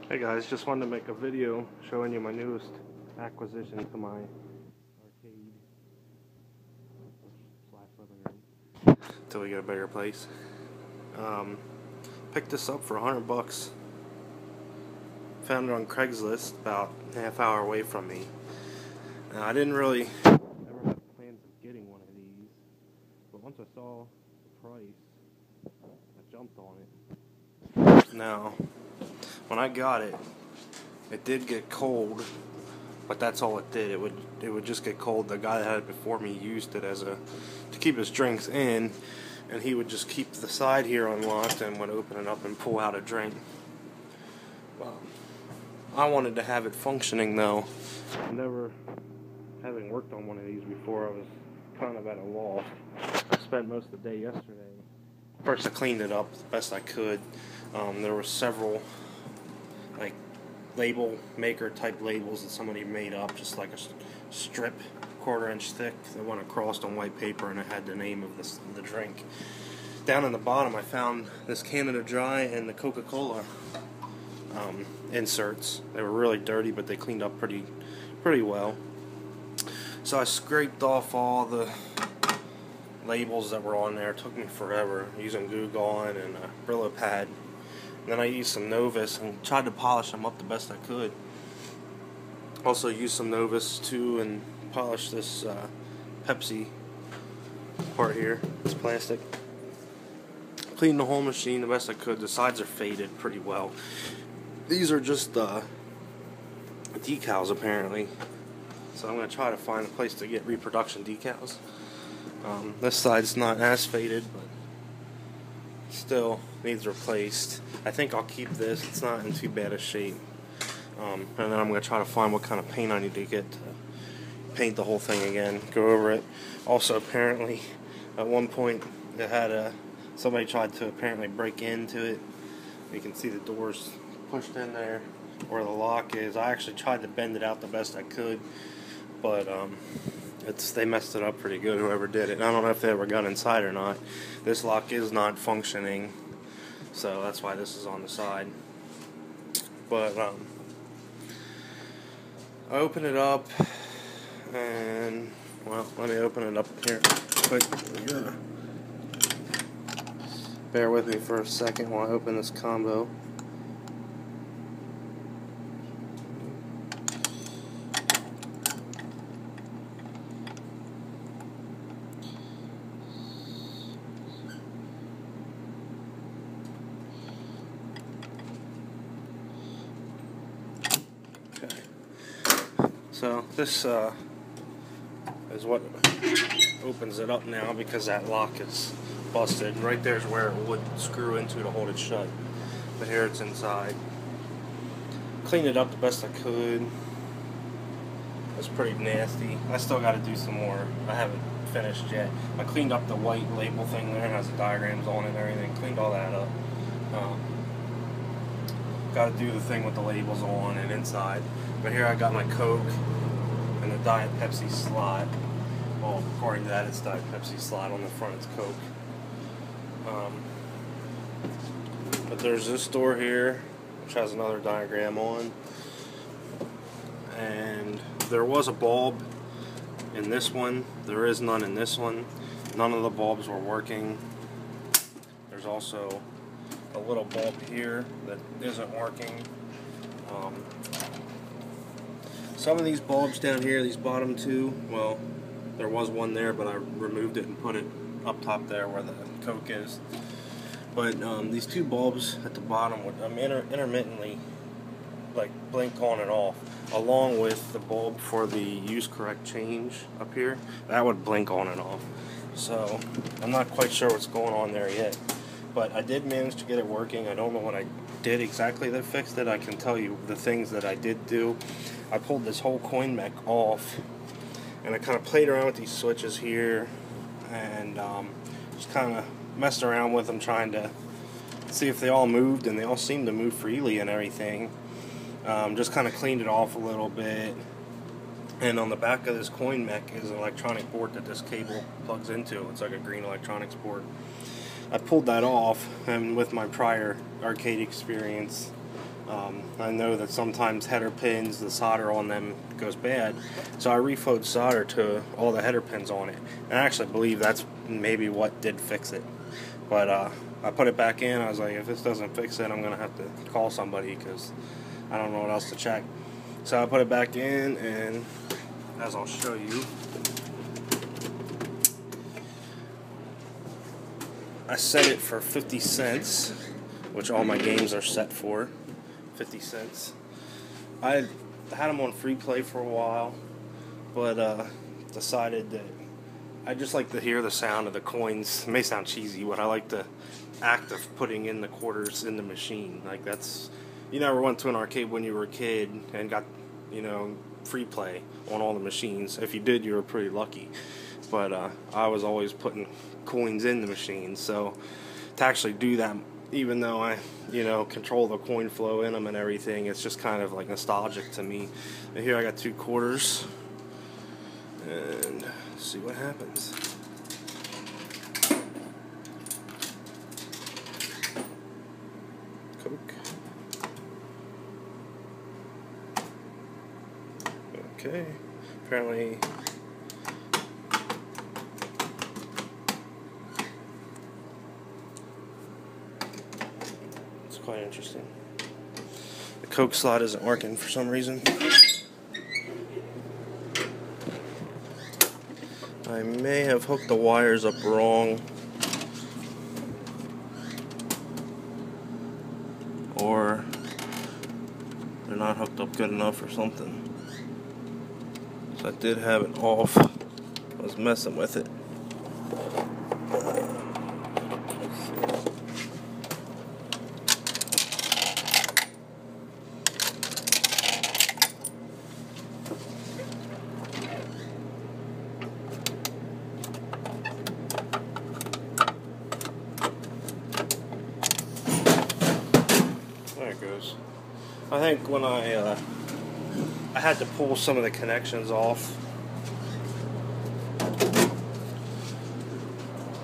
Hey guys, just wanted to make a video showing you my newest acquisition to my arcade slash living room until we get a bigger place. Picked this up for $100. Found it on Craigslist about a half hour away from me. Now, I didn't really ever have plans of getting one of these, but once I saw the price, I jumped on it. Now, when I got it, it did get cold, but that's all it did. It would just get cold. The guy that had it before me used it as to keep his drinks in, and he would just keep the side here unlocked and would open it up and pull out a drink. Well, I wanted to have it functioning though. Never having worked on one of these before, I was kind of at a loss. I spent most of the day yesterday. First, I cleaned it up the best I could. There were several like label maker type labels that somebody made up, just like a strip, 1/4 inch thick, that went across on white paper, and it had the name of the drink. Down in the bottom, I found this Canada Dry and the Coca-Cola inserts. They were really dirty, but they cleaned up pretty well. So I scraped off all the labels that were on there. It took me forever using Glue Gun and a Brillo pad. And then I used some Novus and tried to polish them up the best I could. Also used some Novus too and polished this Pepsi part here, this plastic. Cleaned the whole machine the best I could. The sides are faded pretty well. These are just decals apparently. So I'm going to try to find a place to get reproduction decals. This side's not as faded, but still needs replaced. I think I'll keep this. It's not in too bad a shape. And then I'm going to try to find what kind of paint I need to get to paint the whole thing again. Go over it. Also, apparently, at one point, it had somebody tried to apparently break into it. You can see the doors pushed in there where the lock is. I actually tried to bend it out the best I could, but they messed it up pretty good, whoever did it. And I don't know if they ever got inside or not. This lock is not functioning, so that's why this is on the side. But I open it up, and well, let me open it up here quick. Bear with me for a second while I open this combo. Okay. So this is what opens it up now, because that lock is busted. Right there's where it would screw into to hold it shut. But here it's inside. Cleaned it up the best I could. It's pretty nasty. I still got to do some more. I haven't finished yet. I cleaned up the white label thing there. It has the diagrams on it and everything. Cleaned all that up. Got to do the thing with the labels on and inside. But here I got my Coke and the Diet Pepsi slot. Well, according to that, it's Diet Pepsi slot. On the front, it's Coke. But there's this door here, which has another diagram on. And there was a bulb in this one. There is none in this one. None of the bulbs were working. There's also a little bulb here that isn't working. Some of these bulbs down here, these bottom two, well, there was one there, but I removed it and put it up top there where the Coke is. But these two bulbs at the bottom would intermittently like blink on and off, along with the bulb for the use correct change up here. That would blink on and off. So I'm not quite sure what's going on there yet, but I did manage to get it working. I don't know what I did exactly that fixed it. I can tell you the things that I did do. I pulled this whole coin mech off, and I kind of played around with these switches here, and just kind of messed around with them, trying to see if they all moved, and they all seemed to move freely and everything. Just kind of cleaned it off a little bit. And on the back of this coin mech is an electronic board that this cable plugs into. It's like a green electronics board. I pulled that off, and with my prior arcade experience, I know that sometimes header pins, the solder on them goes bad, so I reflowed solder to all the header pins on it, and I actually believe that's maybe what did fix it. But I put it back in. I was like, if this doesn't fix it, I'm gonna have to call somebody because I don't know what else to check. So I put it back in, and as I'll show you, I set it for 50 cents, which all my games are set for 50 cents. I had them on free play for a while, but decided that I just like to hear the sound of the coins. It may sound cheesy, but I like the act of putting in the quarters in the machine. Like, that's, you never went to an arcade when you were a kid and got, free play on all the machines. If you did, you were pretty lucky. But I was always putting coins in the machine, so to actually do that, even though I, control the coin flow in them and everything, it's just kind of like nostalgic to me. And here I got 2 quarters, and see what happens. Coke. Okay, apparently it's quite interesting. The Coke slot isn't working for some reason. I may have hooked the wires up wrong, or they're not hooked up good enough or something. So I did have it off. I was messing with it. There it goes. I think when I had to pull some of the connections off.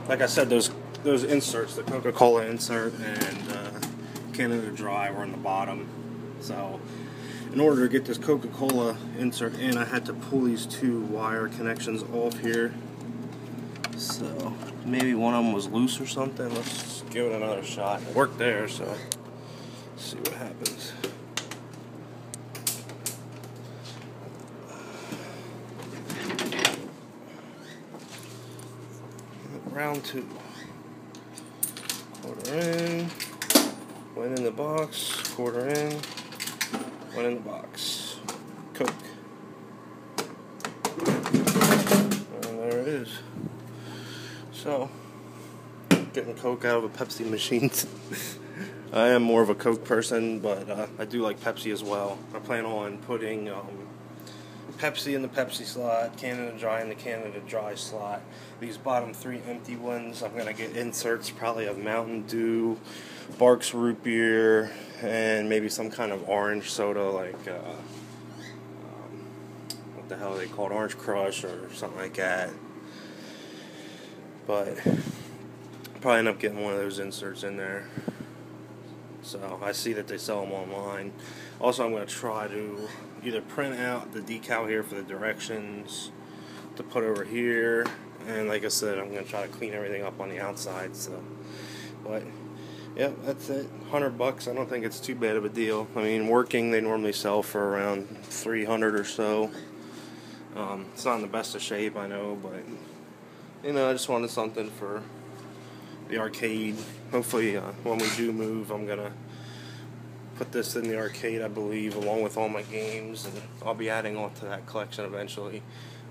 Like I said, those inserts, the Coca-Cola insert and Canada Dry were on the bottom. So in order to get this Coca-Cola insert in, I had to pull these 2 wire connections off here. So maybe one of them was loose or something. Let's give it another shot. It worked there, so let's see what happens. Round 2. Quarter in, went in the box, quarter in, went in the box. Coke. And there it is. So, getting Coke out of a Pepsi machine. I am more of a Coke person, but I do like Pepsi as well. I plan on putting Pepsi in the Pepsi slot, Canada Dry in the Canada Dry slot. These bottom 3 empty ones, I'm going to get inserts probably of Mountain Dew, Barks Root Beer, and maybe some kind of orange soda like, what the hell are they called, Orange Crush or something like that. But I'll probably end up getting one of those inserts in there. So I see that they sell them online. Also, I'm going to try to either print out the decal here for the directions to put over here, and like I said, I'm going to try to clean everything up on the outside. So, but yeah, that's it. $100. I don't think it's too bad of a deal. I mean, working, they normally sell for around $300 or so. It's not in the best of shape, I know, but I just wanted something for the arcade. Hopefully, when we do move, I'm gonna put this in the arcade, I believe, along with all my games, and I'll be adding on to that collection eventually.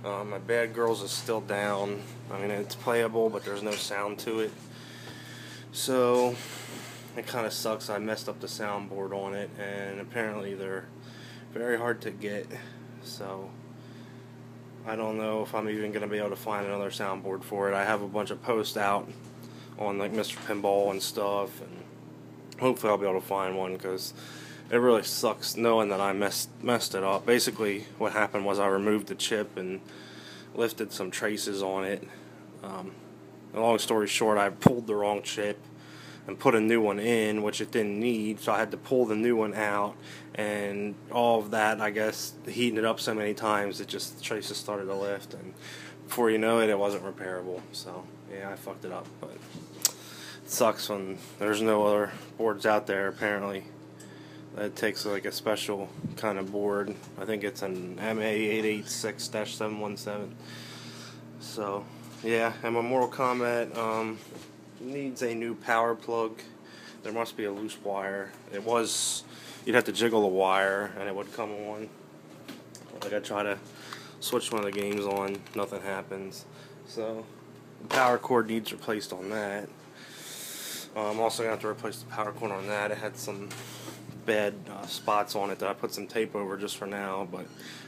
My Bad Girls is still down. I mean, it's playable, but there's no sound to it. So it kind of sucks. I messed up the soundboard on it, and apparently they're very hard to get. So I don't know if I'm even going to be able to find another soundboard for it. I have a bunch of posts out on like Mr. Pinball and stuff, and hopefully I'll be able to find one, because it really sucks knowing that I messed it up. Basically, what happened was I removed the chip and lifted some traces on it. Long story short, I pulled the wrong chip, and put a new one in, which it didn't need, so I had to pull the new one out, and all of that, I guess, heating it up so many times, it just, the traces started to lift, and before you know it, it wasn't repairable. So yeah, I fucked it up, but it sucks when there's no other boards out there. Apparently it takes like a special kind of board. I think it's an MA886-717. So yeah, and my Mortal Kombat needs a new power plug. There must be a loose wire. It was, you'd have to jiggle the wire and it would come on. Like I try to switch one of the games on, nothing happens. So the power cord needs replaced on that. I'm also going to have to replace the power cord on that. It had some bad spots on it that I put some tape over just for now, but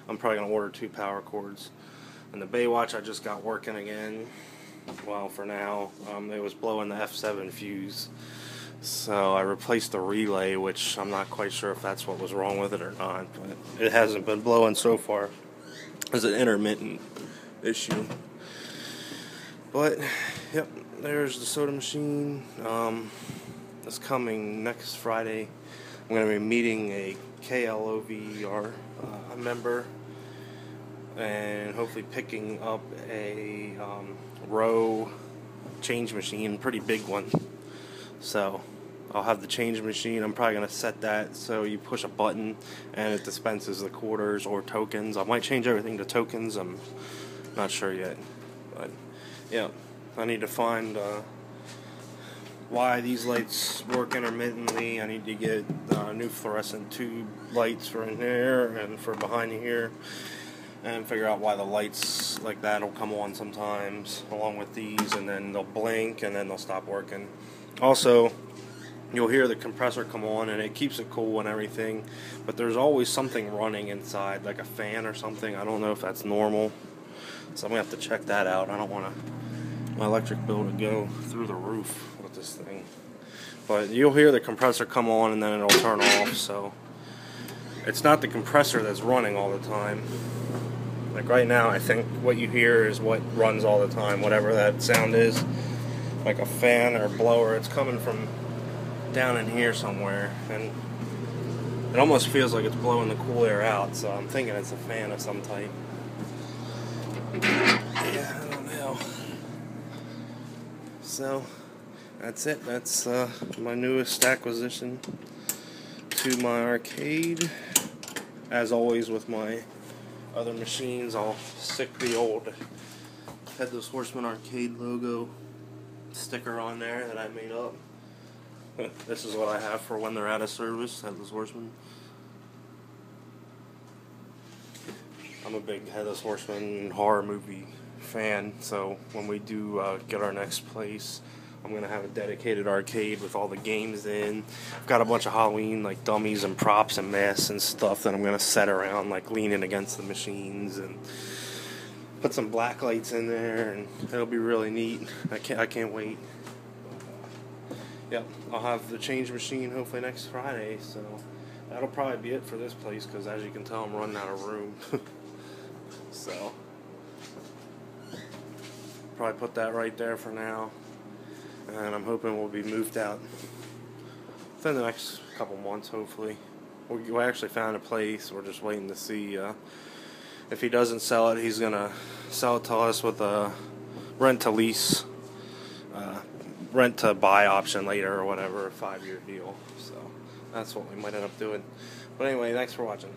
I'm probably going to order 2 power cords. And the Baywatch I just got working again. Well, for now, it was blowing the F7 fuse. So I replaced the relay, which I'm not quite sure if that's what was wrong with it or not, but it hasn't been blowing so far. It's an intermittent issue. But yep, there's the soda machine. It's coming next Friday. I'm going to be meeting a KLOVR member and hopefully picking up a row change machine, pretty big one. So I'll have the change machine. I'm probably going to set that so you push a button and it dispenses the quarters or tokens. I might change everything to tokens. I'm not sure yet. But yeah, I need to find why these lights work intermittently. I need to get new fluorescent tube lights for in there and for behind here, and figure out why the lights like that will come on sometimes along with these, and then they'll blink and then they'll stop working. Also, you'll hear the compressor come on and it keeps it cool and everything, but there's always something running inside, like a fan or something. I don't know if that's normal, so I'm going to have to check that out. I don't want my electric bill to go through the roof with this thing. But you'll hear the compressor come on and then it'll turn off, so it's not the compressor that's running all the time. Like right now, I think what you hear is what runs all the time, whatever that sound is, like a fan or blower. It's coming from down in here somewhere, and it almost feels like it's blowing the cool air out, so I'm thinking it's a fan of some type. Yeah, I don't know. So that's it. That's my newest acquisition to my arcade. As always with my other machines, I'll stick the old Headless Horseman arcade logo sticker on there that I made up. This is what I have for when they're out of service, Headless Horseman. I'm a big Headless Horseman horror movie fan, so when we do get our next place, I'm going to have a dedicated arcade with all the games in. I've got a bunch of Halloween like dummies and props and masks and stuff that I'm going to set around, like leaning against the machines, and put some black lights in there, and it'll be really neat. I can't wait. Yep, I'll have the change machine hopefully next Friday, so that'll probably be it for this place, because as you can tell, I'm running out of room. So probably put that right there for now, and I'm hoping we'll be moved out within the next couple months, hopefully. We actually found a place. We're just waiting to see if he doesn't sell it, he's gonna sell it to us with a rent to lease, rent to buy option later or whatever, a 5-year deal. So that's what we might end up doing. But anyway, thanks for watching.